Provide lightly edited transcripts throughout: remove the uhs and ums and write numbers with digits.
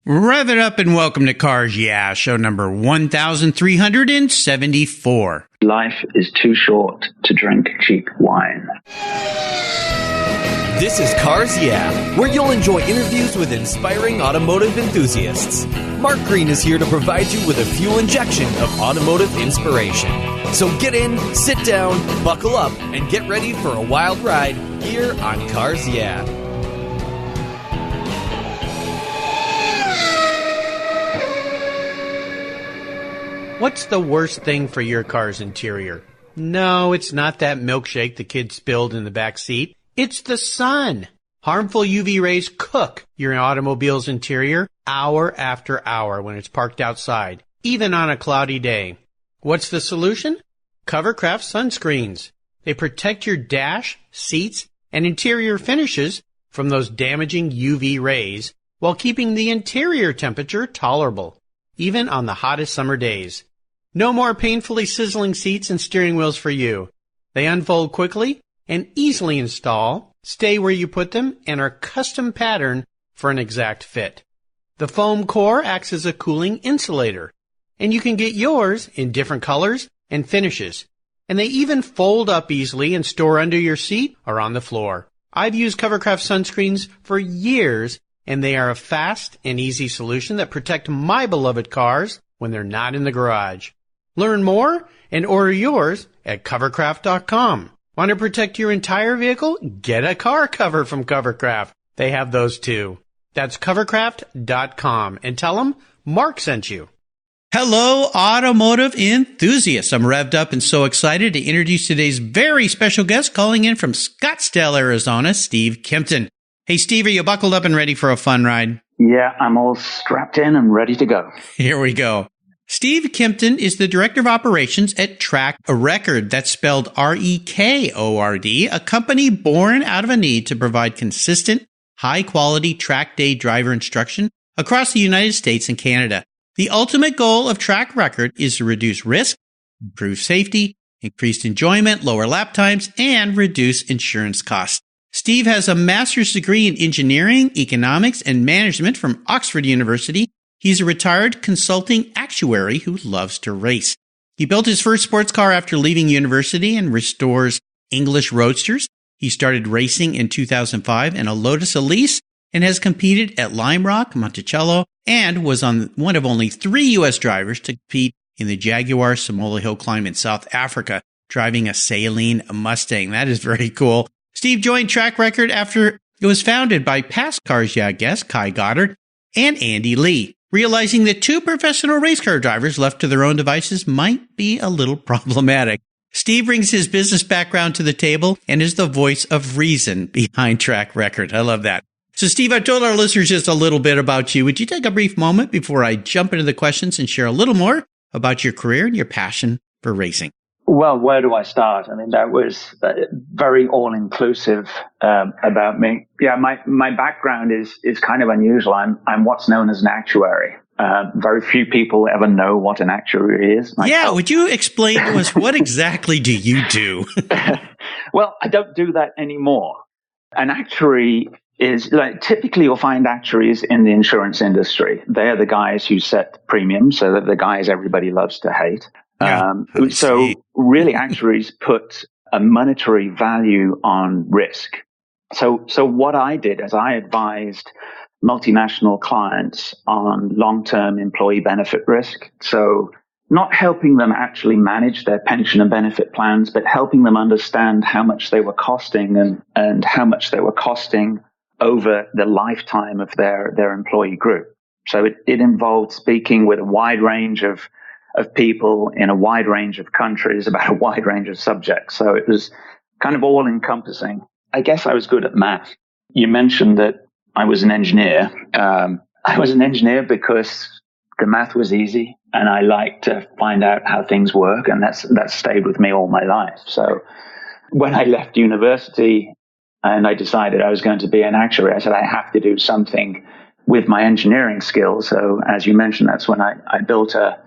Rev it up and welcome to Cars Yeah, show number 1374. Life is too short to drink cheap wine. This is Cars Yeah, where you'll enjoy interviews with inspiring automotive enthusiasts. Mark Green is here to provide you with a fuel injection of automotive inspiration. So get in, sit down, buckle up, and get ready for a wild ride here on Cars Yeah. What's the worst thing for your car's interior? No, it's not that milkshake the kid spilled in the back seat. It's the sun. Harmful UV rays cook your automobile's interior hour after hour when it's parked outside, even on a cloudy day. What's the solution? Covercraft sunscreens. They protect your dash, seats, and interior finishes from those damaging UV rays while keeping the interior temperature tolerable, even on the hottest summer days. No more painfully sizzling seats and steering wheels for you. They unfold quickly and easily install, stay where you put them, and are custom patterned for an exact fit. The foam core acts as a cooling insulator, and you can get yours in different colors and finishes. And they even fold up easily and store under your seat or on the floor. I've used Covercraft sunscreens for years, and they are a fast and easy solution that protect my beloved cars when they're not in the garage. Learn more and order yours at covercraft.com. Want to protect your entire vehicle? Get a car cover from Covercraft. They have those too. That's covercraft.com and tell them Mark sent you. Hello, automotive enthusiasts. I'm revved up and so excited to introduce today's very special guest calling in from Scottsdale, Arizona, Steve Kimpton. Hey, Steve, are you buckled up and ready for a fun ride? Yeah, I'm all strapped in and ready to go. Here we go. Steve Kimpton is the Director of Operations at Track Rekord. That's spelled R-E-K-O-R-D, a company born out of a need to provide consistent, high-quality track day driver instruction across the United States and Canada. The ultimate goal of Track Rekord is to reduce risk, improve safety, increase enjoyment, lower lap times, and reduce insurance costs. Steve has a master's degree in engineering, economics, and management from Oxford University. He's a retired consulting actuary who loves to race. He built his first sports car after leaving university and restores English roadsters. He started racing in 2005 in a Lotus Elise and has competed at Lime Rock, Monticello, and was on one of only 3 U.S. drivers to compete in the Jaguar Simola Hillclimb in South Africa, driving a Saleen Mustang. That is very cool. Steve joined Track Rekord after it was founded by past Cars Yeah guests Kai Goddard and Andy Lee, realizing that 2 professional race car drivers left to their own devices might be a little problematic. Steve brings his business background to the table and is the voice of reason behind Track Rekord. I love that. So, Steve, I told our listeners just a little bit about you. Would you take a brief moment before I jump into the questions and share a little more about your career and your passion for racing? Well, where do I start? I mean, that was very all-inclusive about me. Yeah, my background is kind of unusual. I'm what's known as an actuary. Very few people ever know what an actuary is. Yeah, would you explain to us what exactly do you do? Well, I don't do that anymore. An actuary is typically you'll find actuaries in the insurance industry. They're the guys who set the premiums, so that the guys everybody loves to hate. Yeah, so really actuaries put a monetary value on risk. So what I did is I advised multinational clients on long-term employee benefit risk. So not helping them actually manage their pension and benefit plans, but helping them understand how much they were costing and how much they were costing over the lifetime of their employee group. So it involved speaking with a wide range of people in a wide range of countries about a wide range of subjects. So it was kind of all encompassing. I guess I was good at math. You mentioned that I was an engineer. I was an engineer because the math was easy and I liked to find out how things work, and that's stayed with me all my life. So when I left university and I decided I was going to be an actuary, I said I have to do something with my engineering skills. So as you mentioned, that's when I built a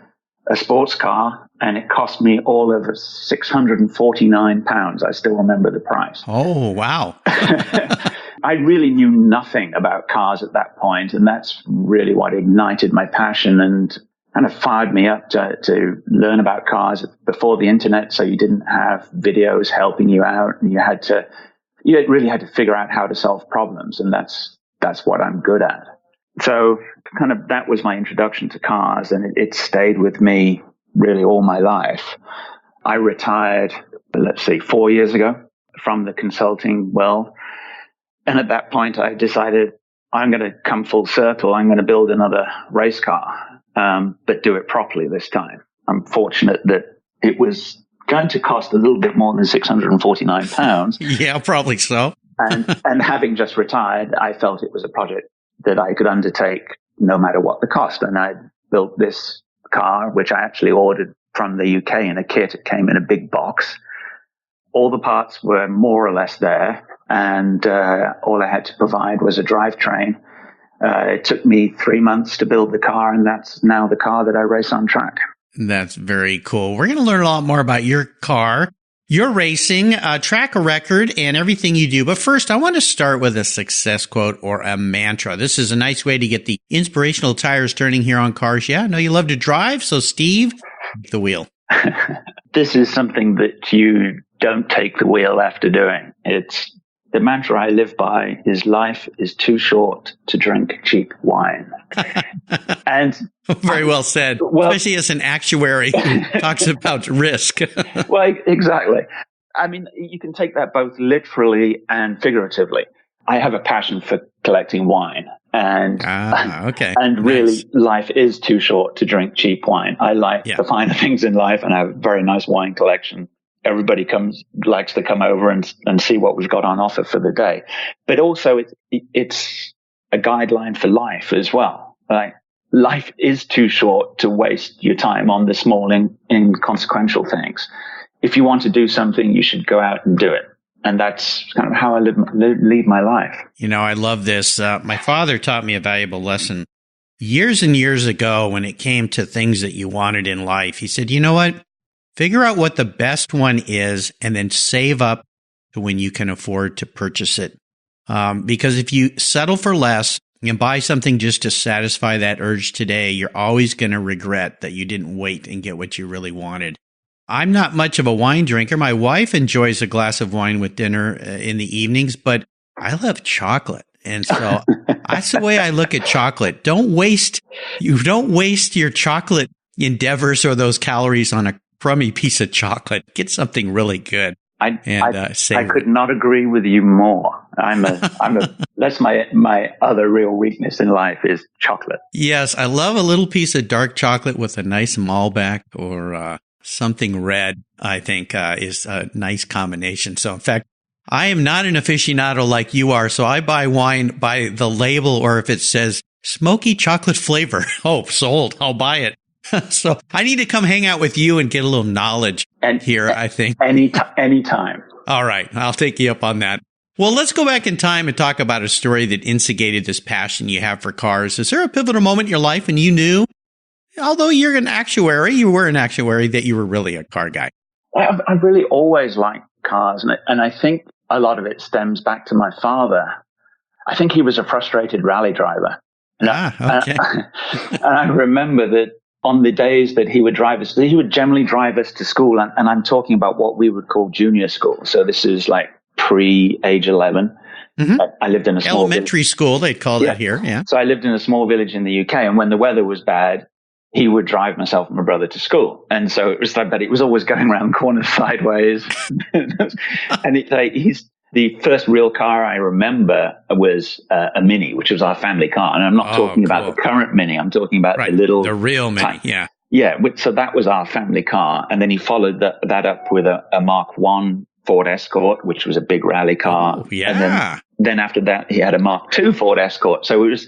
sports car, and it cost me all of £649. I still remember the price. Oh, wow. I really knew nothing about cars at that point, and that's really what ignited my passion and kind of fired me up to learn about cars before the internet. So you didn't have videos helping you out, and you really had to figure out how to solve problems, and that's what I'm good at. So kind of that was my introduction to cars, and it stayed with me really all my life. I retired, 4 years ago from the consulting world. And at that point, I decided I'm going to come full circle. I'm going to build another race car, but do it properly this time. I'm fortunate that it was going to cost a little bit more than £649. Yeah, probably so. and having just retired, I felt it was a project that I could undertake no matter what the cost. And I built this car, which I actually ordered from the UK in a kit. It came in a big box. All the parts were more or less there, and all I had to provide was a drivetrain. It took me 3 months to build the car, and that's now the car that I race on track. That's very cool. We're going to learn a lot more about your car, your racing, Track Rekord, and everything you do. But first, I want to start with a success quote or a mantra. This is a nice way to get the inspirational tires turning here on Cars Yeah. I know you love to drive, so Steve, take the wheel. This is something that you don't take the wheel after doing. It's the mantra I live by is life is too short to drink cheap wine. And very well said, especially as an actuary who talks about risk. Well, exactly. I mean, you can take that both literally and figuratively. I have a passion for collecting wine, and and really, life is too short to drink cheap wine. I like the finer things in life, and I have a very nice wine collection. Everybody likes to come over and see what we've got on offer for the day. But also, it's a guideline for life as well. Like, life is too short to waste your time on the small, inconsequential things. If you want to do something, you should go out and do it. And that's kind of how I lead my life. You know, I love this. My father taught me a valuable lesson years and years ago when it came to things that you wanted in life. He said, you know what? Figure out what the best one is and then save up to when you can afford to purchase it. Because if you settle for less and buy something just to satisfy that urge today, you're always going to regret that you didn't wait and get what you really wanted. I'm not much of a wine drinker. My wife enjoys a glass of wine with dinner in the evenings, but I love chocolate. And so that's the way I look at chocolate. You don't waste your chocolate endeavors or those calories on a crummy piece of chocolate. Get something really good. I could not agree with you more. That's my other real weakness in life is chocolate. Yes. I love a little piece of dark chocolate with a nice Malbec or, something red, I think, is a nice combination. So in fact, I am not an aficionado like you are. So I buy wine by the label, or if it says smoky chocolate flavor. Oh, sold. I'll buy it. So I need to come hang out with you and get a little knowledge here, I think. Anytime. All right. I'll take you up on that. Well, let's go back in time and talk about a story that instigated this passion you have for cars. Is there a pivotal moment in your life when you knew, although you were an actuary, that you were really a car guy? I've really always liked cars, and I think a lot of it stems back to my father. I think he was a frustrated rally driver. Okay. And I remember that on the days that he would generally drive us to school, and I'm talking about what we would call junior school. So this is like pre-age 11. Mm-hmm. I lived in a small elementary school, they'd call that here. Yeah. So I lived in a small village in the UK, and when the weather was bad, he would drive myself and my brother to school. And so it was like that. It was always going around corners sideways. And he's the first real car I remember was a Mini, which was our family car. And I'm not talking about the current Mini. I'm talking about the real Mini. Yeah. Yeah. So that was our family car. And then he followed that up with a Mark I Ford Escort, which was a big rally car. Oh, yeah. And then after that, he had a Mark II Ford Escort. So it was,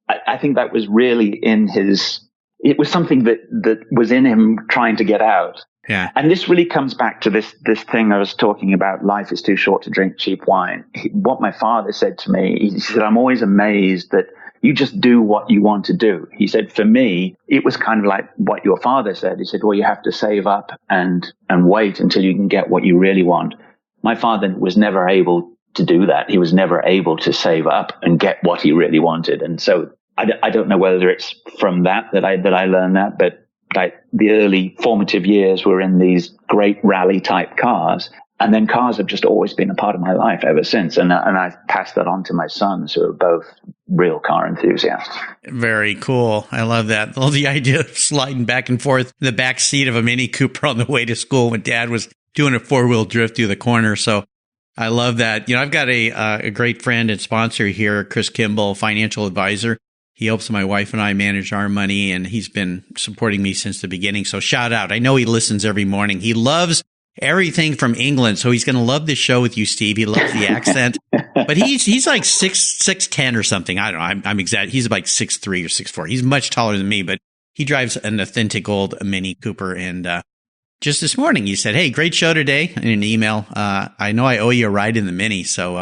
I think that was really it was something that was in him trying to get out. Yeah. And this really comes back to this thing I was talking about. Life is too short to drink cheap wine. What my father said to me, he said, I'm always amazed that you just do what you want to do. He said, for me, it was kind of like what your father said. He said, well, you have to save up and wait until you can get what you really want. My father was never able to do that. He was never able to save up and get what he really wanted. And so I don't know whether it's from that I learned that, but the early formative years were in these great rally type cars. And then cars have just always been a part of my life ever since. And I've passed that on to my sons, who are both real car enthusiasts. Very cool. I love that. Well, the idea of sliding back and forth in the back seat of a Mini Cooper on the way to school when Dad was doing a 4-wheel drift through the corner. So I love that. You know, I've got a great friend and sponsor here, Chris Kimball, financial advisor. He helps my wife and I manage our money, and he's been supporting me since the beginning. So shout out. I know he listens every morning. He loves everything from England. So he's going to love this show with you, Steve. He loves the accent, but he's like 6'10" or something. I don't know. I'm exact. He's like 6'3" or 6'4". He's much taller than me, but he drives an authentic old Mini Cooper. And, just this morning, he said, "Hey, great show today," in an email. I know I owe you a ride in the Mini. So,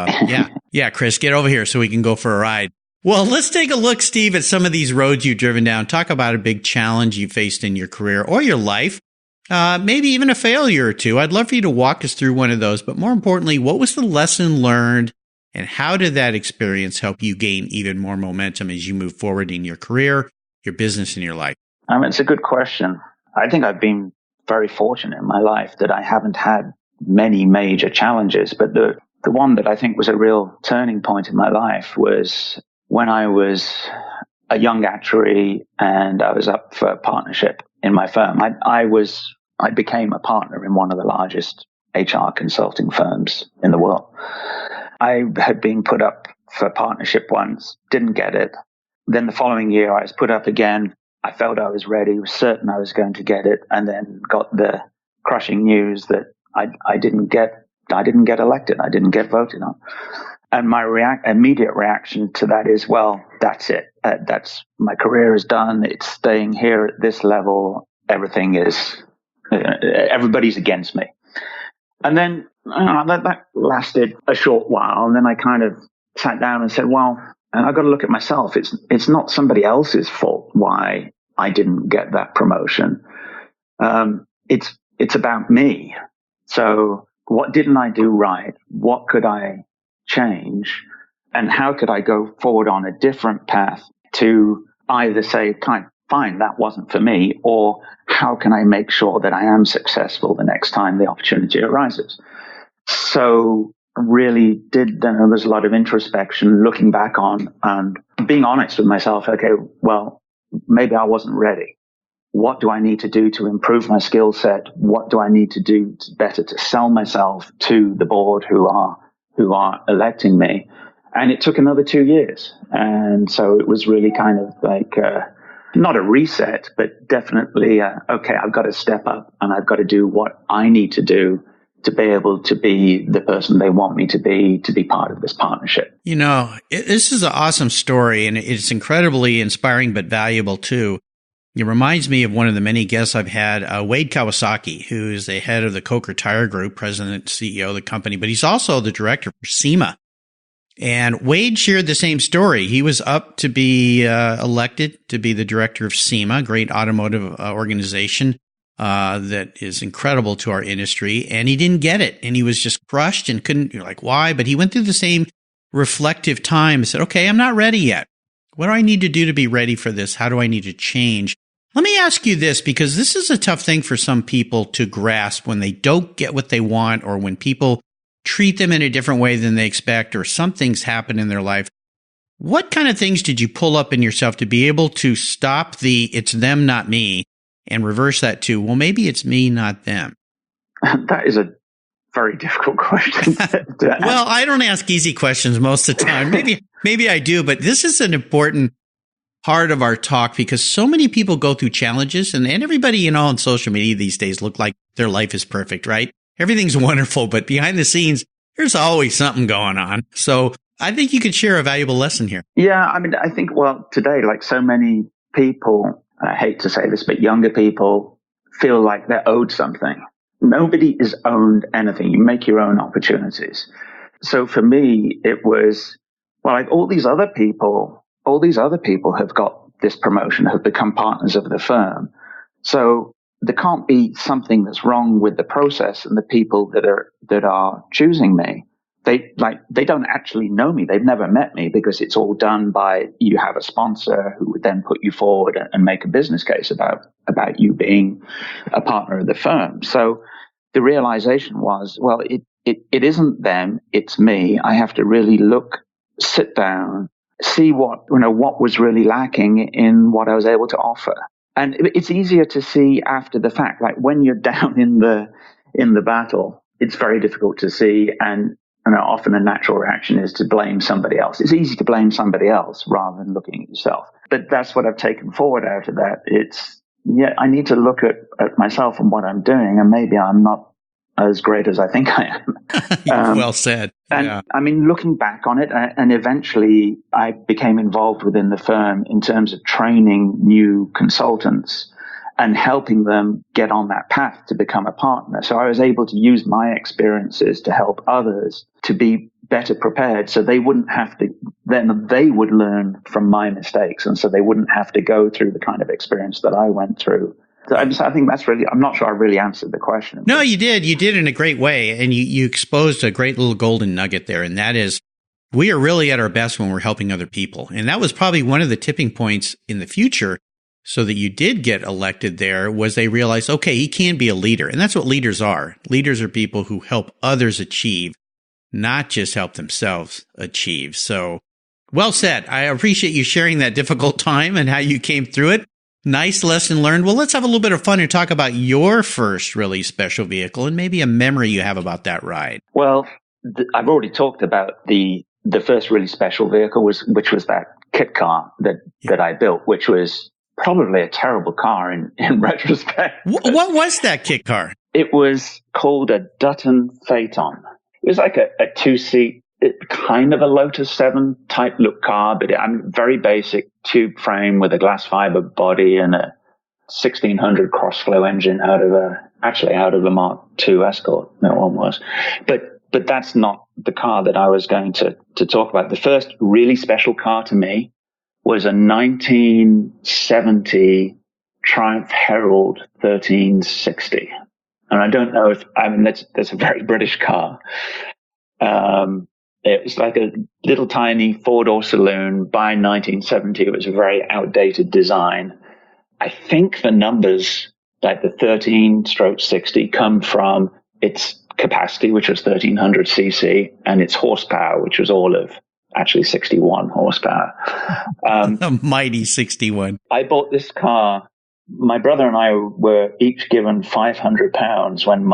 yeah, Chris, get over here so we can go for a ride. Well, let's take a look, Steve, at some of these roads you've driven down. Talk about a big challenge you faced in your career or your life. Maybe even a failure or two. I'd love for you to walk us through one of those. But more importantly, what was the lesson learned, and how did that experience help you gain even more momentum as you move forward in your career, your business, and your life? It's a good question. I think I've been very fortunate in my life that I haven't had many major challenges. But the one that I think was a real turning point in my life was when I was a young actuary and I was up for partnership in my firm. I became a partner in one of the largest HR consulting firms in the world. I had been put up for partnership once, didn't get it. Then the following year I was put up again. I felt I was ready, was certain I was going to get it, and then got the crushing news that I didn't get elected. I didn't get voted on. And my immediate reaction to that is, well, that's it. That's my career is done. It's staying here at this level. Everybody's against me. And then that lasted a short while. And then I kind of sat down and said, well, and I've got to look at myself. It's not somebody else's fault why I didn't get that promotion. It's about me. So what didn't I do right? What could I change, and how could I go forward on a different path to either say, fine, that wasn't for me, or how can I make sure that I am successful the next time the opportunity arises? So really there's a lot of introspection, looking back on and being honest with myself. Okay, well, maybe I wasn't ready. What do I need to do to improve my skill set? What do I need to do better to sell myself to the board who are electing me? And it took another 2 years. And so it was really kind of like, not a reset, but definitely, okay, I've got to step up and I've got to do what I need to do to be able to be the person they want me to be part of this partnership. You know, this is an awesome story, and it's incredibly inspiring but valuable too. It reminds me of one of the many guests I've had, Wade Kawasaki, who is the head of the Coker Tire Group, president and CEO of the company, but he's also the director for SEMA. And Wade shared the same story. He was up to be elected to be the director of SEMA, a great automotive organization that is incredible to our industry. And he didn't get it. And he was just crushed and couldn't, you're like, why? But he went through the same reflective time and said, okay, I'm not ready yet. What do I need to do to be ready for this? How do I need to change? Let me ask you this, because this is a tough thing for some people to grasp when they don't get what they want, or when people treat them in a different way than they expect, or something's happened in their life. What kind of things did you pull up in yourself to be able to stop the "it's them, not me" and reverse that to, well, maybe it's me, not them? That is a very difficult question to answer. Well, I don't ask easy questions most of the time. Maybe I do, but this is an important part of our talk, because so many people go through challenges, and everybody, on social media these days look like their life is perfect, right? Everything's wonderful, but behind the scenes, there's always something going on. So I think you could share a valuable lesson here. Yeah, I think, today, like so many people, I hate to say this, but younger people feel like they're owed something. Nobody is owned anything. You make your own opportunities. So for me, it was, all these other people have got this promotion, have become partners of the firm. So there can't be something that's wrong with the process and the people that are choosing me. they don't actually know me. They've never met me because it's all done by, you have a sponsor who would then put you forward and make a business case about you being a partner of the firm. So the realization was, well, it isn't them, it's me. I have to really sit down, see what was really lacking in what I was able to offer. And it's easier to see after the fact. Like when you're down in the battle, it's very difficult to see. And often a natural reaction is to blame somebody else. It's easy to blame somebody else rather than looking at yourself. But that's what I've taken forward out of that. I need to look at myself and what I'm doing, and maybe I'm not as great as I think I am. Well said. And yeah. I mean, looking back on it, and eventually I became involved within the firm in terms of training new consultants and helping them get on that path to become a partner. So I was able to use my experiences to help others to be better prepared, so they wouldn't have to, then they would learn from my mistakes, and so they wouldn't have to go through the kind of experience that I went through. So I think that's really, I'm not sure I really answered the question. No, you did. You did in a great way. And you exposed a great little golden nugget there. And that is, we are really at our best when we're helping other people. And that was probably one of the tipping points in the future, so that you did get elected there, was they realized, okay, he can be a leader. And that's what leaders are. Leaders are people who help others achieve, not just help themselves achieve. So well said. I appreciate you sharing that difficult time and how you came through it. Nice lesson learned. Well, let's have a little bit of fun and talk about your first really special vehicle and maybe a memory you have about that ride. Well, I've already talked about the first really special vehicle, which was that kit car that I built, which was probably a terrible car in retrospect. What was that kit car? It was called a Dutton Phaeton. It was like a two-seat, kind of a Lotus 7 type look car, but I'm very basic tube frame with a glass fiber body and a 1600 cross-flow engine out of a Mark II Escort. That one was. But that's not the car that I was going to talk about. The first really special car to me was a 1970 Triumph Herald 1360. And I don't know that's a very British car. It was like a little tiny four-door saloon. By 1970, it was a very outdated design. I think the numbers, like the 13/60, come from its capacity, which was 1300 cc, and its horsepower, which was all of actually 61 horsepower. A mighty 61. I bought this car. My brother and I were each given £500 when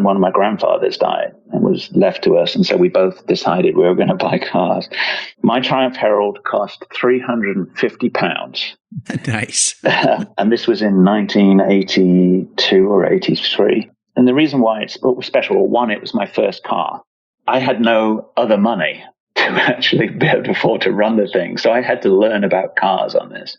one of my grandfathers died and was left to us. And so we both decided we were going to buy cars. My Triumph Herald cost £350. Nice. And this was in 1982 or 83. And the reason why it was special, one, it was my first car. I had no other money to actually be able to afford to run the thing. So I had to learn about cars on this.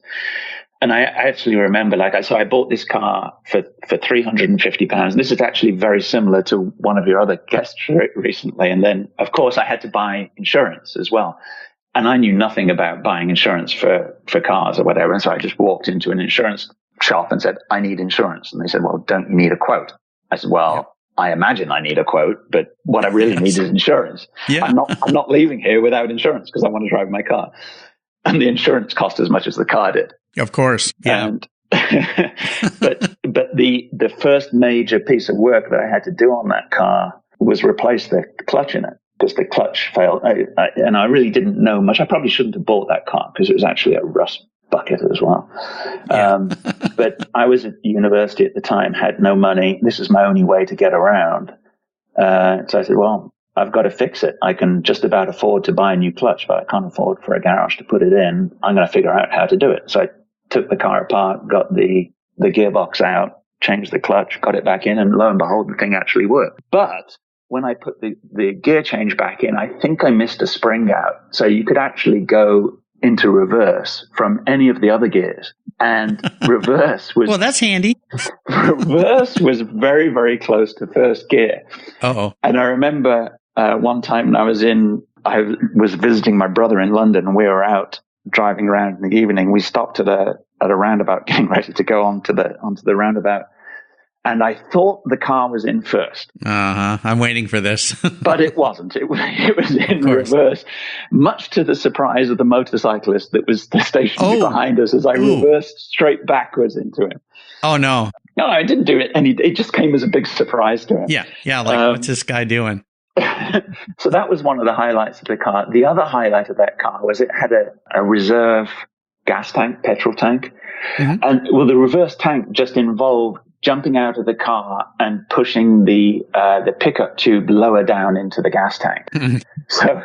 And I actually remember, I bought this car for £350. This is actually very similar to one of your other guests recently. And then, of course, I had to buy insurance as well. And I knew nothing about buying insurance for cars or whatever. And so I just walked into an insurance shop and said, I need insurance. And they said, well, don't you need a quote? I said, well, yeah. I imagine I need a quote, but what I really need is insurance. Yeah. I'm not leaving here without insurance because I want to drive my car. And the insurance cost as much as the car did. Of course. Yeah. And but the first major piece of work that I had to do on that car was replace the clutch in it, because the clutch failed. And I really didn't know much. I probably shouldn't have bought that car because it was actually a rust bucket as well. Yeah. But I was at university at the time, had no money. This is my only way to get around. So I said, well, I've got to fix it. I can just about afford to buy a new clutch, but I can't afford for a garage to put it in. I'm going to figure out how to do it. So I took the car apart, got the gearbox out, changed the clutch, got it back in, and lo and behold, the thing actually worked. But when I put the gear change back in, I think I missed a spring out. So you could actually go into reverse from any of the other gears. And reverse was... Well, that's handy. Reverse was very, very close to first gear. Uh-oh. And I remember one time when I was visiting my brother in London, and we were out driving around in the evening. We stopped at a roundabout, getting ready to go onto the roundabout. and I thought the car was in first. I'm waiting for this. But it wasn't. It was in reverse, much to the surprise of the motorcyclist that was stationed behind us as I reversed straight backwards into him. Oh, no. No, I didn't do it, and it just came as a big surprise to him. Yeah, like, what's this guy doing? So that was one of the highlights of the car. The other highlight of that car was it had a reserve gas tank, petrol tank. Mm-hmm. And well, the reverse tank just involved jumping out of the car and pushing the pickup tube lower down into the gas tank. Mm-hmm. So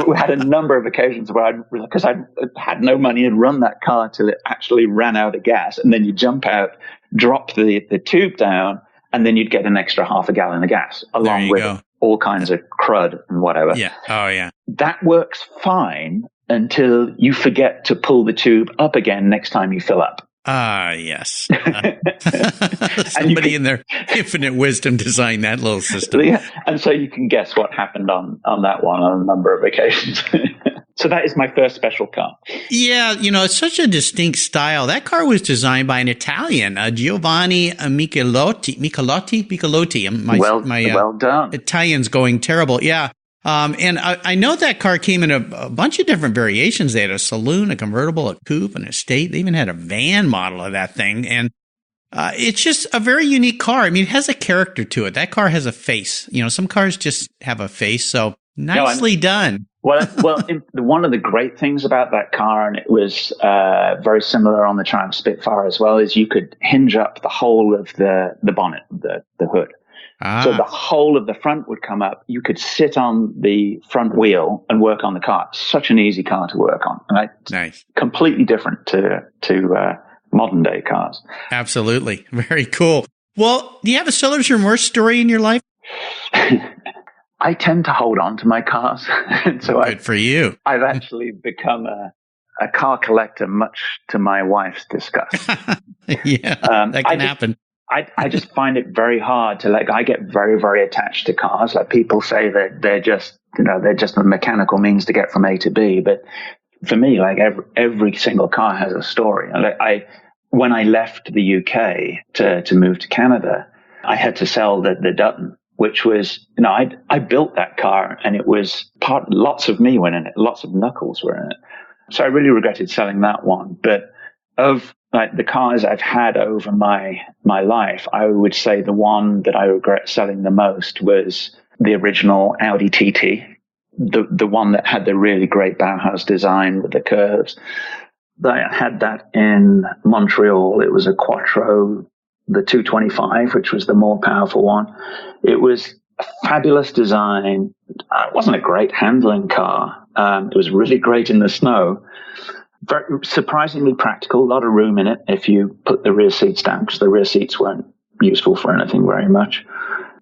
we had a number of occasions where because I had no money, and run that car till it actually ran out of gas. And then you jump out, drop the tube down, and then you'd get an extra half a gallon of gas along with all kinds of crud and whatever. Yeah. Oh, yeah. That works fine until you forget to pull the tube up again next time you fill up. Yes. Somebody in their infinite wisdom designed that little system. Yeah. And so you can guess what happened on that one on a number of occasions. So that is my first special car. Yeah, it's such a distinct style. That car was designed by an Italian, Giovanni Michelotti. Well done. Italian's going terrible. Yeah. And I know that car came in a bunch of different variations. They had a saloon, a convertible, a coupe, an estate. They even had a van model of that thing. And it's just a very unique car. I mean, it has a character to it. That car has a face. Some cars just have a face. So nicely done. Well, one of the great things about that car, and it was very similar on the Triumph Spitfire as well, is you could hinge up the whole of the bonnet, the hood. So the whole of the front would come up. You could sit on the front wheel and work on the car. Such an easy car to work on. And nice. Completely different to modern day cars. Absolutely. Very cool. Well, do you have a seller's remorse story in your life? I tend to hold on to my cars. So good for you. I've actually become a car collector, much to my wife's disgust. Yeah, that can happen. I just find it very hard to I get very, very attached to cars. Like people say that they're just a mechanical means to get from A to B. But for me, every single car has a story. When I left the UK to move to Canada, I had to sell the Dutton, which was, I built that car, and it was lots of me went in it. Lots of knuckles were in it. So I really regretted selling that one. But of the cars I've had over my life, I would say the one that I regret selling the most was the original Audi TT, the one that had the really great Bauhaus design with the curves. I had that in Montreal. It was a Quattro, the 225, which was the more powerful one. It was a fabulous design. It wasn't a great handling car. It was really great in the snow. Very surprisingly practical, a lot of room in it if you put the rear seats down, because the rear seats weren't useful for anything very much.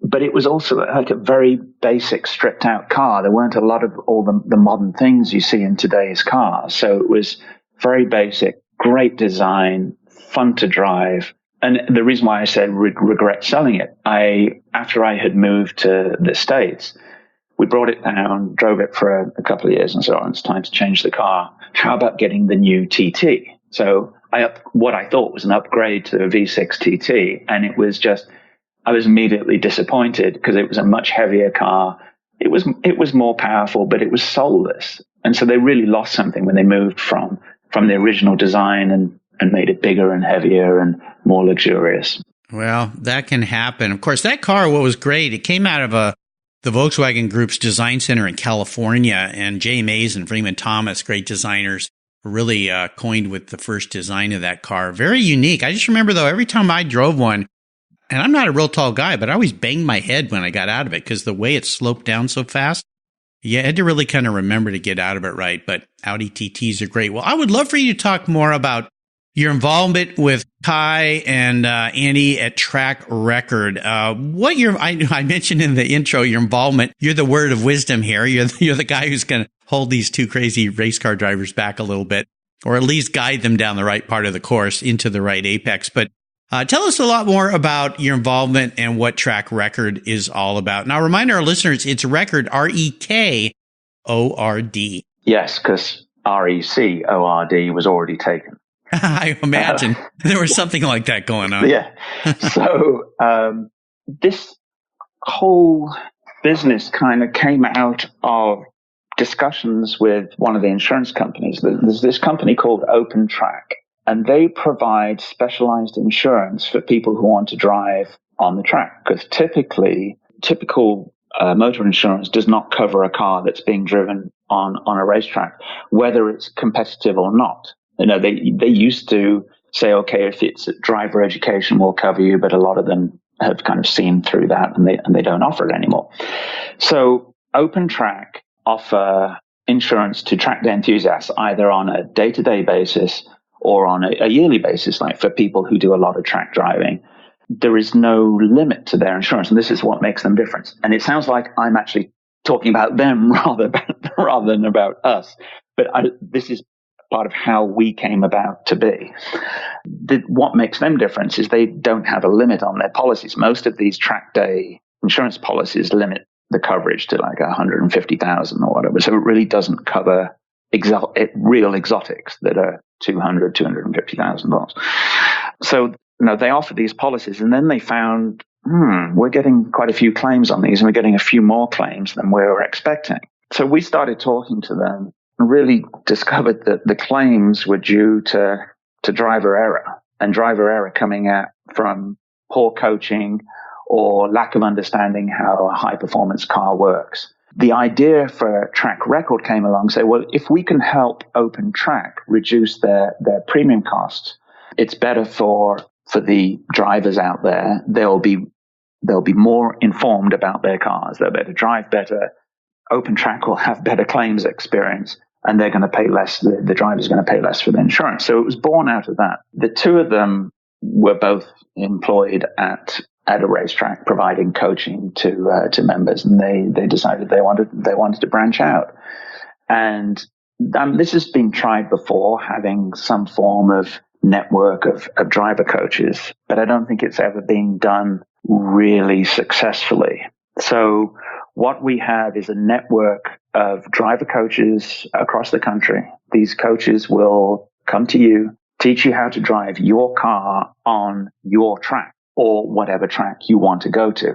But it was also a very basic, stripped out car. There weren't a lot of all the modern things you see in today's cars. So it was very basic, great design, fun to drive. And the reason why I said regret selling it, after I had moved to the States, we brought it down, drove it for a couple of years and so on. It's time to change the car. How about getting the new TT? So what I thought was an upgrade to a V6 TT, and it was I was immediately disappointed because it was a much heavier car. It was more powerful, but it was soulless. And so they really lost something when they moved from the original design and made it bigger and heavier and more luxurious. Well, that can happen. Of course, that car, what was great, it came out of the Volkswagen Group's design center in California, and Jay Mays and Freeman Thomas, great designers, really coined with the first design of that car. Very unique. I just remember, though, every time I drove one, and I'm not a real tall guy, but I always banged my head when I got out of it because the way it sloped down so fast, you had to really kind of remember to get out of it right. But Audi TTs are great. Well, I would love for you to talk more about your involvement with Kai and Andy at Track Rekord. I mentioned in the intro your involvement. You're the word of wisdom here. You're the guy who's going to hold these two crazy race car drivers back a little bit, or at least guide them down the right part of the course into the right apex. But tell us a lot more about your involvement and what Track Rekord is all about. Now, remind our listeners, it's Rekord, REKORD. Yes, because RECORD was already taken. I imagine there was something like that going on. Yeah. So this whole business kind of came out of discussions with one of the insurance companies. There's this company called Open Track, and they provide specialized insurance for people who want to drive on the track, because typical motor insurance does not cover a car that's being driven on a racetrack, whether it's competitive or not. You know, they used to say, okay, if it's driver education, we'll cover you, but a lot of them have kind of seen through that, and they don't offer it anymore. So Open Track offer insurance to track day enthusiasts either on a day-to-day basis or on a yearly basis, like for people who do a lot of track driving. There is no limit to their insurance, and this is what makes them different. And it sounds like I'm actually talking about them rather than about us, but this is part of how we came about to be. What makes them different is they don't have a limit on their policies. Most of these track day insurance policies limit the coverage to like 150,000 or whatever. So it really doesn't cover real exotics that are $250,000. So they offer these policies, and then they found, we're getting quite a few claims on these, and we're getting a few more claims than we were expecting. So we started talking to them and really discovered that the claims were due to driver error, and driver error coming from poor coaching or lack of understanding how a high-performance car works. The idea for Track Rekord came along and said, well, if we can help Open Track reduce their premium costs, it's better for the drivers out there. They'll be more informed about their cars. They'll better drive better. Open Track will have better claims experience, and they're going to pay less. The driver's going to pay less for the insurance. So it was born out of that. The two of them were both employed at a racetrack providing coaching to members, and they decided they wanted to branch out. And this has been tried before, having some form of network of driver coaches, but I don't think it's ever been done really successfully. So what we have is a network of driver coaches across the country. These coaches will come to you, teach you how to drive your car on your track or whatever track you want to go to.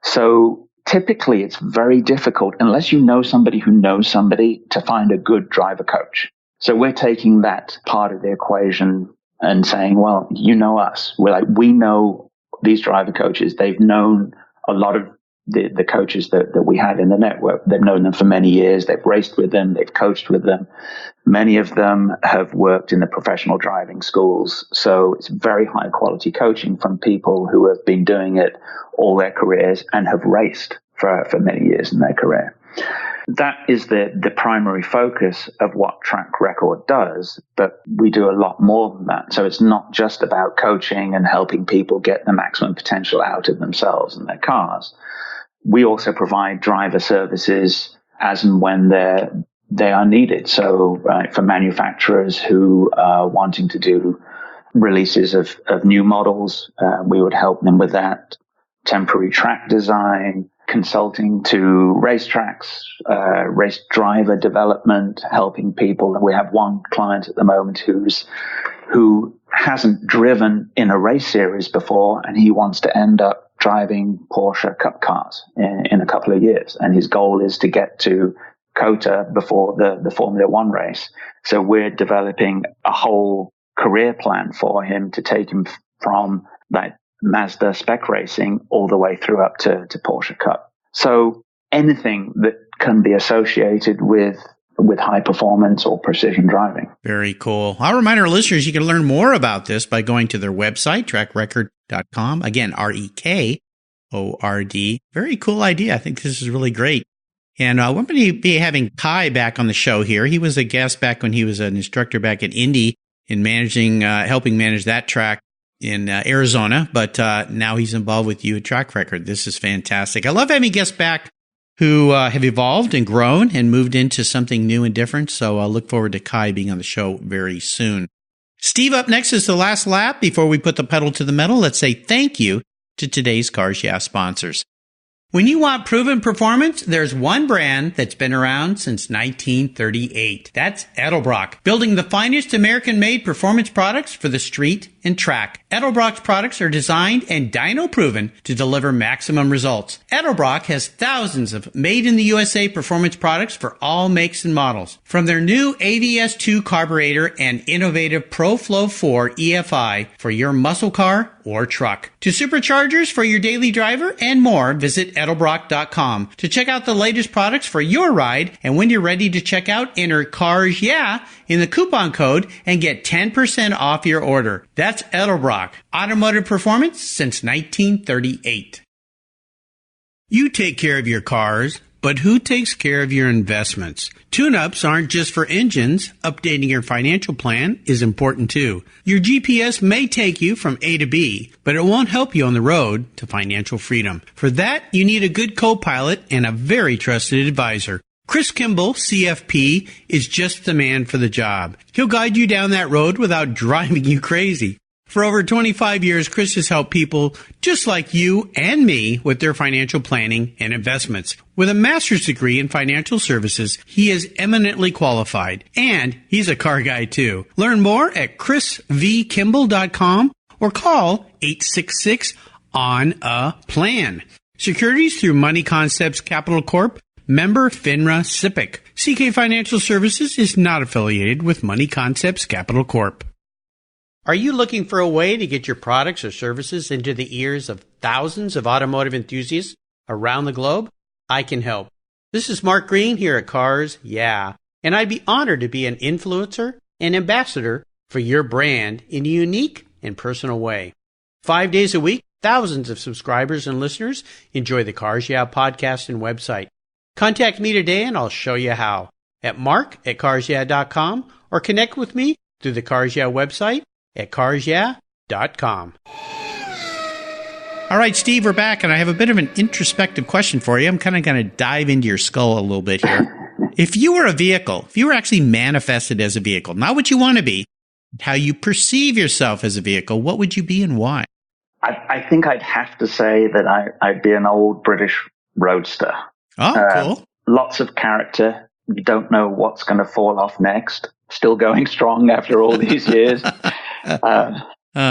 So typically it's very difficult, unless you know somebody who knows somebody, to find a good driver coach. So we're taking that part of the equation and saying, well, you know us. We know these driver coaches. They've known a lot of the coaches that we have in the network. They've known them for many years. They've raced with them. They've coached with them. Many of them have worked in the professional driving schools. So it's very high quality coaching from people who have been doing it all their careers and have raced for many years in their career. That is the primary focus of what Track Rekord does, but we do a lot more than that. So it's not just about coaching and helping people get the maximum potential out of themselves and their cars. We also provide driver services as and when they are needed. So for manufacturers who are wanting to do releases of new models, we would help them with that. Temporary track design, consulting to racetracks, race driver development, helping people. And we have one client at the moment who hasn't driven in a race series before, and he wants to end up driving Porsche Cup cars in a couple of years. And his goal is to get to COTA before the Formula One race. So we're developing a whole career plan for him to take him from that Mazda spec racing all the way through up to Porsche Cup. So anything that can be associated with high performance or precision driving. Very cool. I'll remind our listeners you can learn more about this by going to their website, trackrekord.com. Again, REKORD. Very cool idea. I think this is really great. And we're going to be having Kai back on the show here. He was a guest back when he was an instructor back at Indy in helping manage that track in Arizona, but now he's involved with you at Track Rekord. This is fantastic. I love having guests back who have evolved and grown and moved into something new and different. So I'll look forward to Kai being on the show very soon. Steve, up next is the last lap. Before we put the pedal to the metal, let's say thank you to today's Cars Yeah sponsors. When you want proven performance, there's one brand that's been around since 1938. That's Edelbrock, building the finest American-made performance products for the street and track. Edelbrock's products are designed and dyno-proven to deliver maximum results. Edelbrock has thousands of made-in-the-USA performance products for all makes and models. From their new AVS2 carburetor and innovative ProFlow 4 EFI for your muscle car or truck, to superchargers for your daily driver and more, visit Edelbrock.com to check out the latest products for your ride. And when you're ready to check out, enter CARS YEAH in the coupon code and get 10% off your order. That's Edelbrock, automotive performance since 1938. You take care of your cars, but who takes care of your investments? Tune-ups aren't just for engines. Updating your financial plan is important too. Your GPS may take you from A to B, but it won't help you on the road to financial freedom. For that, you need a good co-pilot and a very trusted advisor. Chris Kimball, CFP, is just the man for the job. He'll guide you down that road without driving you crazy. For over 25 years, Chris has helped people just like you and me with their financial planning and investments. With a master's degree in financial services, he is eminently qualified, and he's a car guy too. Learn more at chrisvkimball.com or call 866-ON-A-PLAN. Securities through Money Concepts Capital Corp., member FINRA SIPC. CK Financial Services is not affiliated with Money Concepts Capital Corp. Are you looking for a way to get your products or services into the ears of thousands of automotive enthusiasts around the globe? I can help. This is Mark Green here at Cars Yeah, and I'd be honored to be an influencer and ambassador for your brand in a unique and personal way. 5 days a week, thousands of subscribers and listeners enjoy the Cars Yeah podcast and website. Contact me today and I'll show you how at mark@carsyeah.com or connect with me through the Cars Yeah website at carsyeah.com. All right, Steve, we're back, and I have a bit of an introspective question for you. I'm kind of going to dive into your skull a little bit here. If you were a vehicle, if you were actually manifested as a vehicle, not what you want to be, how you perceive yourself as a vehicle, what would you be and why? I think I'd have to say that I'd be an old British roadster. Oh, cool. Lots of character. You don't know what's going to fall off next. Still going strong after all these years. I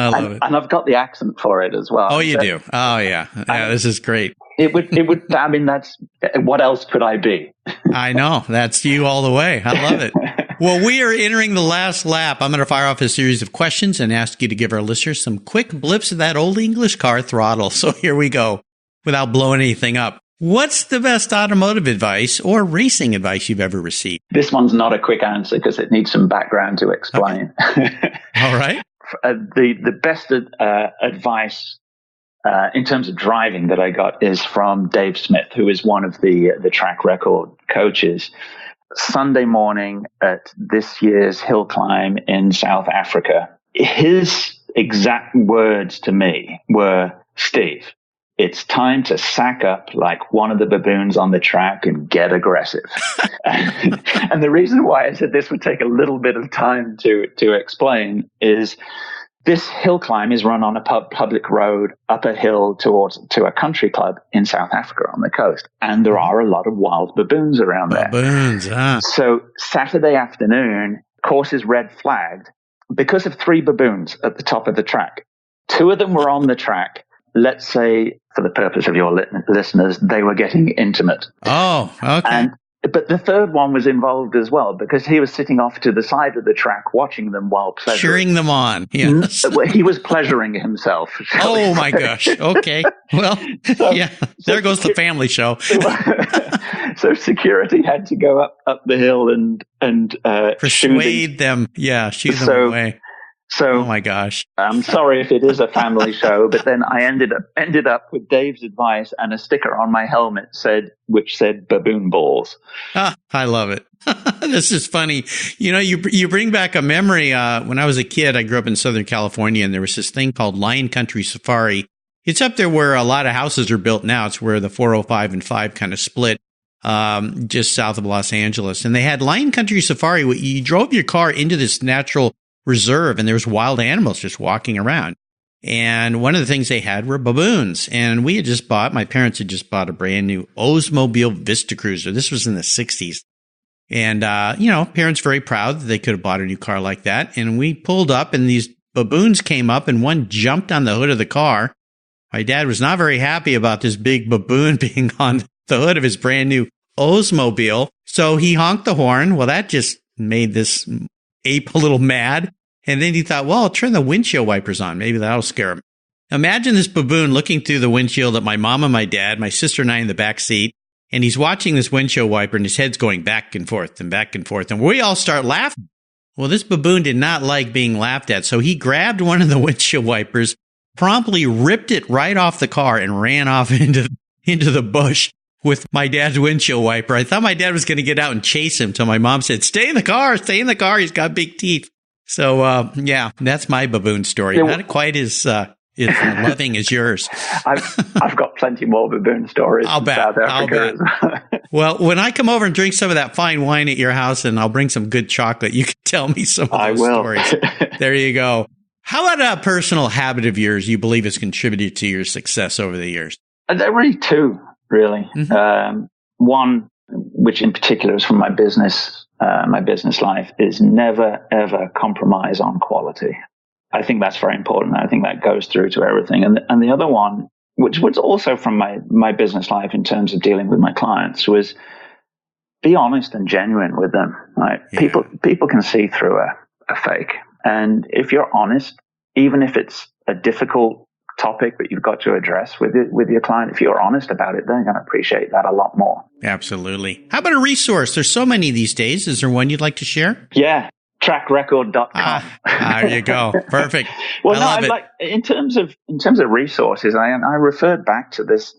love it. And I've got the accent for it as well. Oh, you do? Oh, yeah. Yeah, this is great. It would, I mean, what else could I be? I know. That's you all the way. I love it. Well, we are entering the last lap. I'm going to fire off a series of questions and ask you to give our listeners some quick blips of that old English car throttle. So here we go, without blowing anything up. What's the best automotive advice or racing advice you've ever received? This one's not a quick answer because it needs some background to explain. Okay. All right. The best advice in terms of driving that I got is from Dave Smith, who is one of the Track Rekord coaches. Sunday morning at this year's hill climb in South Africa, his exact words to me were, "Steve, it's time to sack up like one of the baboons on the track and get aggressive." And the reason why I said this would take a little bit of time to explain is this hill climb is run on a public road up a hill to a country club in South Africa on the coast. And there are a lot of wild baboons around there. Baboons, huh? So Saturday afternoon, course is red flagged because of 3 baboons at the top of the track. 2 of them were on the track. Let's say, for the purpose of your listeners, they were getting intimate. Oh, okay. But the 3rd one was involved as well because he was sitting off to the side of the track watching them while pleasuring. Cheering them on. Yes. He was pleasuring himself. Oh, my gosh. Okay. Well, yeah, there goes the family show. So security had to go up the hill and persuade them. Yeah, shoo them away. So, oh my gosh! I'm sorry if it is a family show, but then I ended up with Dave's advice and a sticker on my helmet which said "baboon balls." I love it. This is funny. You know, you bring back a memory. When I was a kid, I grew up in Southern California, and there was this thing called Lion Country Safari. It's up there where a lot of houses are built now. It's where the 405 and 5 kind of split, just south of Los Angeles. And they had Lion Country Safari. You drove your car into this natural reserve, and there was wild animals just walking around. And one of the things they had were baboons. And my parents had just bought a brand new Oldsmobile Vista Cruiser. This was in the 60s. And, parents very proud that they could have bought a new car like that. And we pulled up and these baboons came up and one jumped on the hood of the car. My dad was not very happy about this big baboon being on the hood of his brand new Oldsmobile. So he honked the horn. Well, that just made this ape a little mad. And then he thought, well, I'll turn the windshield wipers on. Maybe that'll scare him. Imagine this baboon looking through the windshield at my mom and my dad, my sister and I in the back seat. And he's watching this windshield wiper and his head's going back and forth and back and forth. And we all start laughing. Well, this baboon did not like being laughed at. So he grabbed one of the windshield wipers, promptly ripped it right off the car and ran off into the bush with my dad's windshield wiper. I thought my dad was going to get out and chase him till my mom said, stay in the car, he's got big teeth. So, that's my baboon story. Not quite as loving as yours. I've got plenty more baboon stories. I'll bet. Well, when I come over and drink some of that fine wine at your house and I'll bring some good chocolate, you can tell me some of those stories. There you go. How about a personal habit of yours you believe has contributed to your success over the years? There are really two, really. Mm-hmm. One, which in particular is from my business life, is never, ever compromise on quality. I think that's very important. I think that goes through to everything. And the other one, which was also from my business life in terms of dealing with my clients, was be honest and genuine with them. Right? Yeah. People can see through a fake. And if you're honest, even if it's a difficult topic that you've got to address with your client, if you're honest about it, they're going to appreciate that a lot more. Absolutely. How about a resource? There's so many these days. Is there one you'd like to share? Yeah. TrackRekord.com. There you go. Perfect. Well, in terms of resources, I referred back to this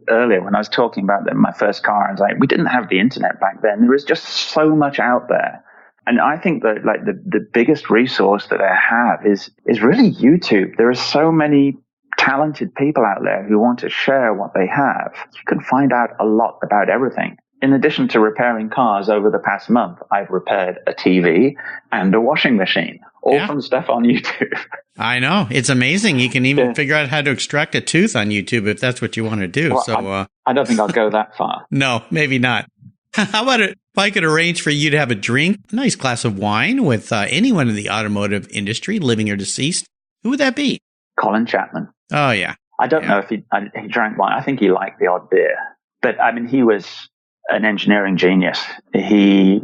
earlier when I was talking about my first car. I was like, we didn't have the internet back then. There was just so much out there. And I think that the biggest resource that I have is really YouTube. There are so many talented people out there who want to share what they have. You can find out a lot about everything. In addition to repairing cars over the past month, I've repaired a TV and a washing machine, all from stuff on YouTube. I know. It's amazing. You can even figure out how to extract a tooth on YouTube if that's what you want to do. Well, I don't think I'll go that far. No, maybe not. How about if I could arrange for you to have a drink, a nice glass of wine with anyone in the automotive industry, living or deceased? Who would that be? Colin Chapman. Oh, yeah. I don't know if he drank wine. I think he liked the odd beer. But, I mean, he was an engineering genius. He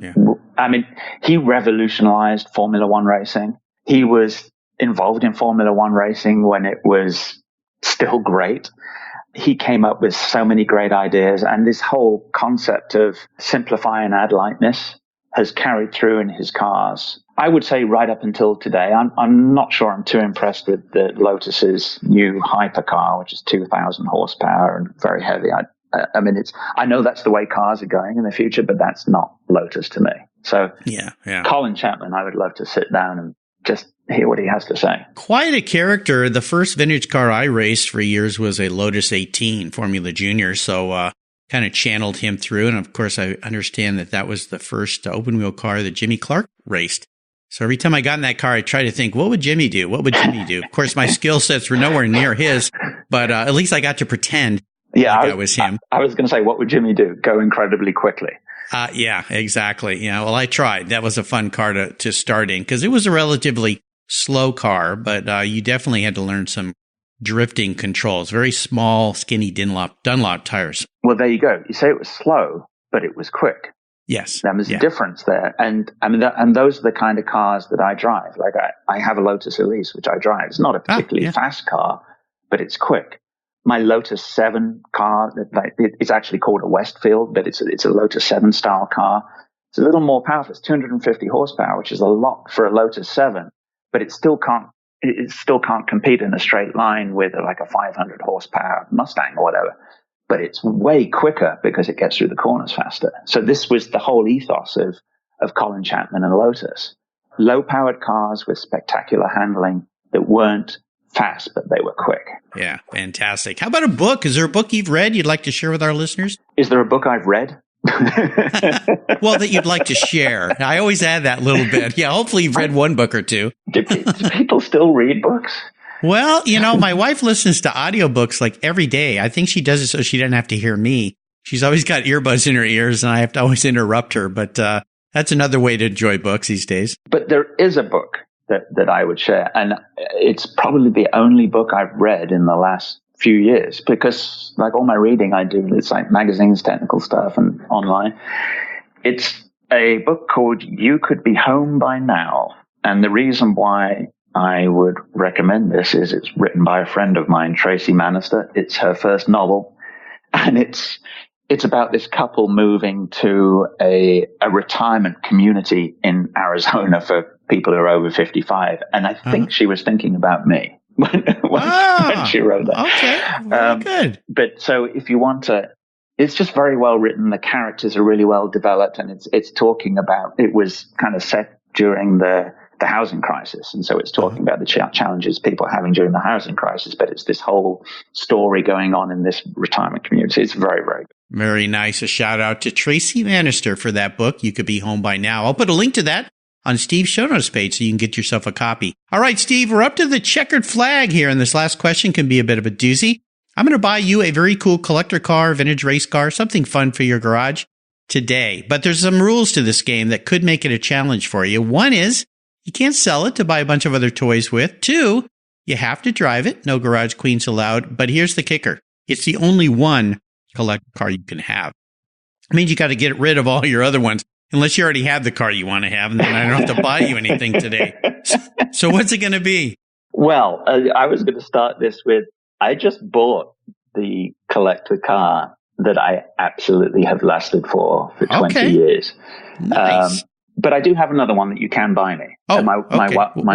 revolutionized Formula One racing. He was involved in Formula One racing when it was still great. He came up with so many great ideas, and this whole concept of simplify and add lightness has carried through in his cars. I would say right up until today. I'm not sure I'm too impressed with the Lotus's new hypercar, which is 2,000 horsepower and very heavy. I know that's the way cars are going in the future, but that's not Lotus to me. So Colin Chapman, I would love to sit down and just hear what he has to say. Quite a character. The first vintage car I raced for years was a Lotus 18 Formula Junior. So kind of channeled him through. And of course, I understand that was the first open wheel car that Jimmy Clark raced. So every time I got in that car, I tried to think, what would Jimmy do? What would Jimmy do? Of course, my skill sets were nowhere near his, but at least I got to pretend that was him. I was going to say, what would Jimmy do? Go incredibly quickly. Yeah, exactly. Yeah, well, I tried. That was a fun car to start in because it was a relatively slow car, but you definitely had to learn some drifting controls. Very small, skinny Dunlop tires. Well, there you go. You say it was slow, but it was quick. Yes. There was a difference there. And I mean, and those are the kind of cars that I drive. Like I have a Lotus Elise, which I drive. It's not a particularly fast car, but it's quick. My Lotus 7 car, it's actually called a Westfield, but it's a Lotus 7 style car. It's a little more powerful. It's 250 horsepower, which is a lot for a Lotus 7, but it still can't compete in a straight line with like a 500 horsepower Mustang or whatever. But it's way quicker because it gets through the corners faster. So this was the whole ethos of Colin Chapman and Lotus. Low-powered cars with spectacular handling that weren't fast, but they were quick. Yeah, fantastic. How about a book? Is there a book you've read you'd like to share with our listeners? Is there a book I've read? Well, that you'd like to share. I always add that little bit. Yeah, hopefully you've read one book or two. Do people still read books? Well, my wife listens to audiobooks like every day. I think she does it so she doesn't have to hear me. She's always got earbuds in her ears, and I have to always interrupt her. But that's another way to enjoy books these days. But there is a book that I would share, and it's probably the only book I've read in the last few years, because like all my reading I do, it's like magazines, technical stuff, and online. It's a book called You Could Be Home by Now. And the reason why I would recommend this is it's written by a friend of mine, Tracy Manister. It's her first novel, and it's about this couple moving to a retirement community in Arizona for people who are over 55. And I think she was thinking about me when she wrote that. Okay, very good. But so if you want to, it's just very well written. The characters are really well developed, and it's talking about, it was kind of set during the housing crisis. And so it's talking about the challenges people are having during the housing crisis, but it's this whole story going on in this retirement community. It's very, very good. Very nice. A shout out to Tracy Manister for that book. You Could Be Home by Now. I'll put a link to that on Steve's show notes page so you can get yourself a copy. All right, Steve, we're up to the checkered flag here, and this last question can be a bit of a doozy. I'm going to buy you a very cool collector car, vintage race car, something fun for your garage today. But there's some rules to this game that could make it a challenge for you. One is you can't sell it to buy a bunch of other toys with. Two, you have to drive it. No garage queens allowed. But here's the kicker. It's the only one collector car you can have. It means you got to get rid of all your other ones, unless you already have the car you want to have, and then I don't have to buy you anything today. So what's it going to be? Well, I was going to start this with, I just bought the collector car that I absolutely have lasted for 20 years. Nice. But I do have another one that you can buy me. Oh, my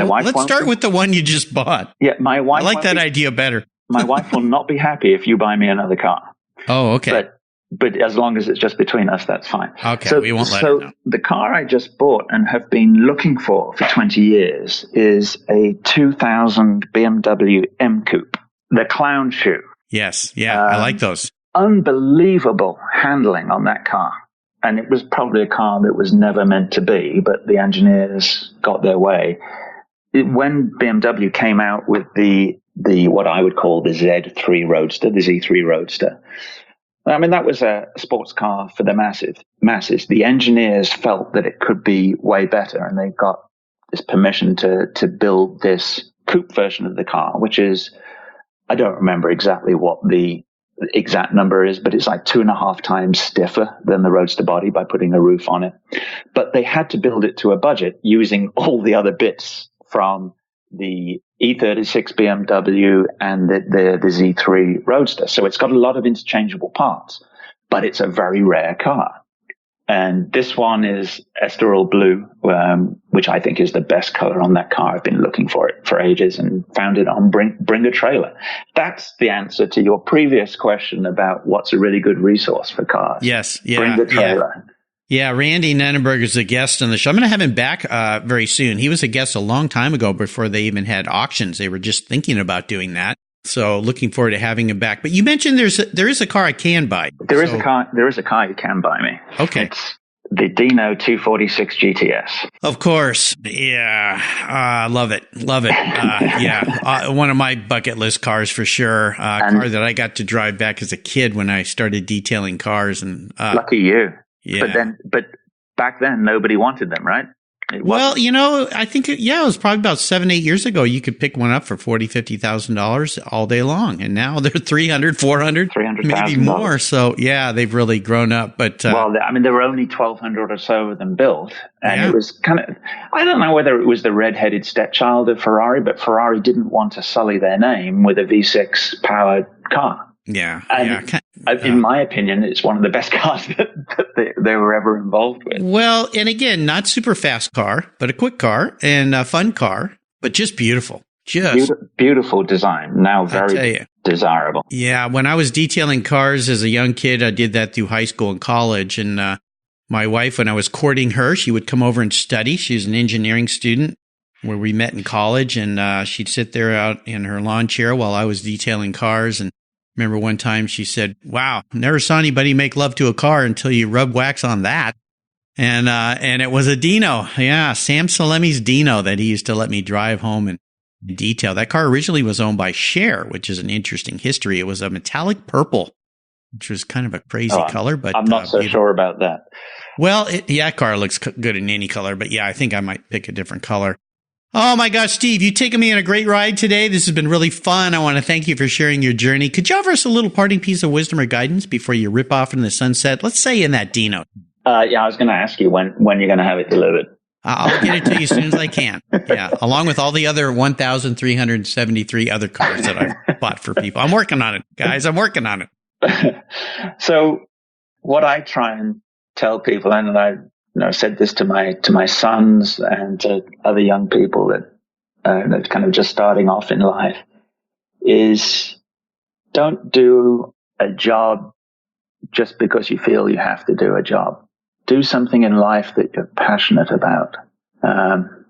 wife. Let's start with the one you just bought. Yeah, my wife. I like that idea better. My wife will not be happy if you buy me another car. Oh, okay. But as long as it's just between us, that's fine. Okay, we won't let her know. The car I just bought and have been looking for 20 years is a 2000 BMW M Coupe, the clown shoe. Yes, yeah, I like those. Unbelievable handling on that car. And it was probably a car that was never meant to be, but the engineers got their way. When BMW came out with the what I would call the Z3 Roadster, the Z3 Roadster, I mean, that was a sports car for the masses. The engineers felt that it could be way better, and they got this permission to build this coupe version of the car, which is, I don't remember exactly what the exact number is, but it's like 2.5 times stiffer than the Roadster body by putting a roof on it. But they had to build it to a budget using all the other bits from the E36 BMW and the Z3 Roadster. So it's got a lot of interchangeable parts, but it's a very rare car. And this one is Estoril Blue, which I think is the best color on that car. I've been looking for it for ages and found it on Bring a Trailer. That's the answer to your previous question about what's a really good resource for cars. Yes. Yeah. Bring a Trailer. Yeah. Randy Nannenberg is a guest on the show. I'm going to have him back very soon. He was a guest a long time ago before they even had auctions. They were just thinking about doing that. So looking forward to having him back. But you mentioned there is a car I can buy. There is a car you can buy me. Okay. It's the Dino 246 GTS. Of course. Yeah. Love it. Yeah. One of my bucket list cars for sure. Car that I got to drive back as a kid when I started detailing cars. And lucky you. Yeah. But back then nobody wanted them, right? Well, I think, it was probably about 7-8 years ago. You could pick one up for $40,000-$50,000 all day long. And now they're $300,000, $400,000, maybe more. So, yeah, they've really grown up. But there were only 1,200 or so of them built. And it was kind of, I don't know whether it was the red-headed stepchild of Ferrari, but Ferrari didn't want to sully their name with a V6 powered car. Yeah. In my opinion, it's one of the best cars that they were ever involved with. Well, and again, not super fast car, but a quick car and a fun car, but just beautiful. Beautiful design. Now very desirable. Yeah. When I was detailing cars as a young kid, I did that through high school and college. And my wife, when I was courting her, she would come over and study. She was an engineering student where we met in college, and she'd sit there out in her lawn chair while I was detailing cars. And remember one time she said, "Wow, never saw anybody make love to a car until you rub wax on that." And it was a Dino. Yeah, Sam Salemi's Dino that he used to let me drive home. And detail. That car originally was owned by Cher, which is an interesting history. It was a metallic purple, which was kind of a crazy color. But I'm not so sure about that. Well, that car looks good in any color, but yeah, I think I might pick a different color. Oh my gosh, Steve, you've taken me on a great ride today. This has been really fun. I want to thank you for sharing your journey. Could you offer us a little parting piece of wisdom or guidance before you rip off into the sunset? Let's say in that D-note. Yeah, I was going to ask you when you're going to have it delivered. I'll get it to you as soon as I can. Yeah, along with all the other 1,373 other cars that I've bought for people. I'm working on it, guys. I'm working on it. So what I try and tell people, and I said this to my sons and to other young people that are kind of just starting off in life, is don't do a job just because you feel you have to do a job. Do something in life that you're passionate about.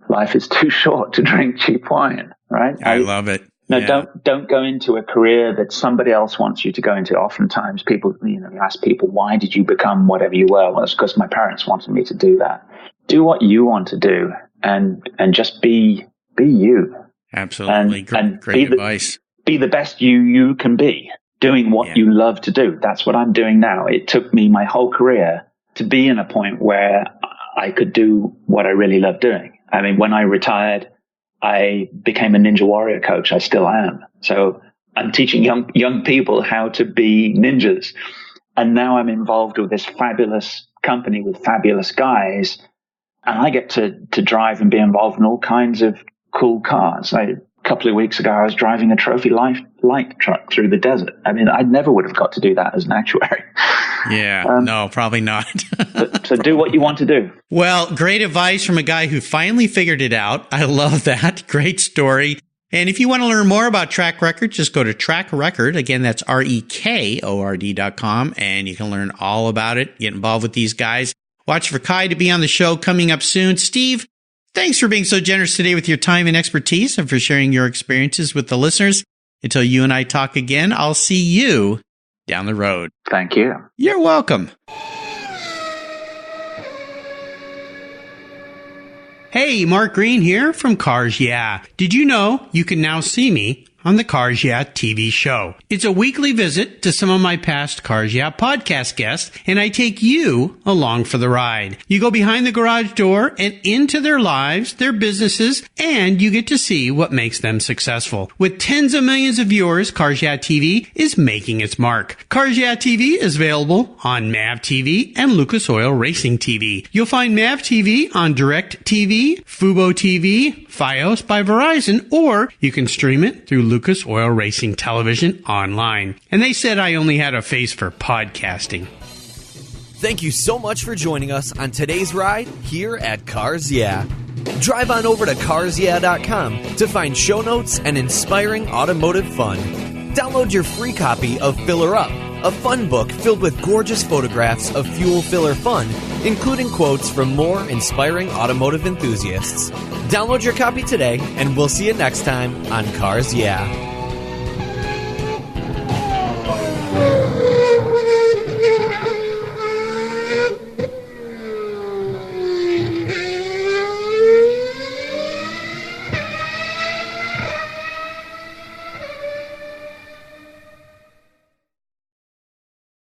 Life is too short to drink cheap wine, right? I love it. No, yeah. Don't go into a career that somebody else wants you to go into. Oftentimes people, you ask people, why did you become whatever you were? Well, it's because my parents wanted me to do that. Do what you want to do and just be you. Absolutely. Great advice. Be the best you can be, doing what you love to do. That's what I'm doing now. It took me my whole career to be in a point where I could do what I really love doing. I mean, when I retired, I became a ninja warrior coach. I still am. So I'm teaching young people how to be ninjas. And now I'm involved with this fabulous company with fabulous guys. And I get to drive and be involved in all kinds of cool cars. A couple of weeks ago, I was driving a trophy light truck through the desert. I mean, I never would have got to do that as an actuary. Yeah, no, probably not. So do what you want to do. Well, great advice from a guy who finally figured it out. I love that. Great story. And if you want to learn more about Track Rekord, just go to Track Rekord. Again, that's REKORD.com, and you can learn all about it. Get involved with these guys. Watch for Kai to be on the show coming up soon. Steve, thanks for being so generous today with your time and expertise and for sharing your experiences with the listeners. Until you and I talk again, I'll see you down the road. Thank you. You're welcome. Hey, Mark Green here from Cars Yeah. Did you know you can now see me on the Cars Yeah TV show? It's a weekly visit to some of my past Cars Yeah podcast guests, and I take you along for the ride. You go behind the garage door and into their lives, their businesses, and you get to see what makes them successful. With tens of millions of viewers, Cars Yeah TV is making its mark. Cars Yeah TV is available on MAV TV and Lucas Oil Racing TV. You'll find MAV TV on Direct TV, Fubo TV, Fios by Verizon, or you can stream it through Lucas Oil Racing Television online. And they said I only had a face for podcasting. Thank you so much for joining us on today's ride here at Cars Yeah. Drive on over to carsyeah.com to find show notes and inspiring automotive fun. Download your free copy of Filler Up, a fun book filled with gorgeous photographs of fuel filler fun, including quotes from more inspiring automotive enthusiasts. Download your copy today, and we'll see you next time on Cars Yeah.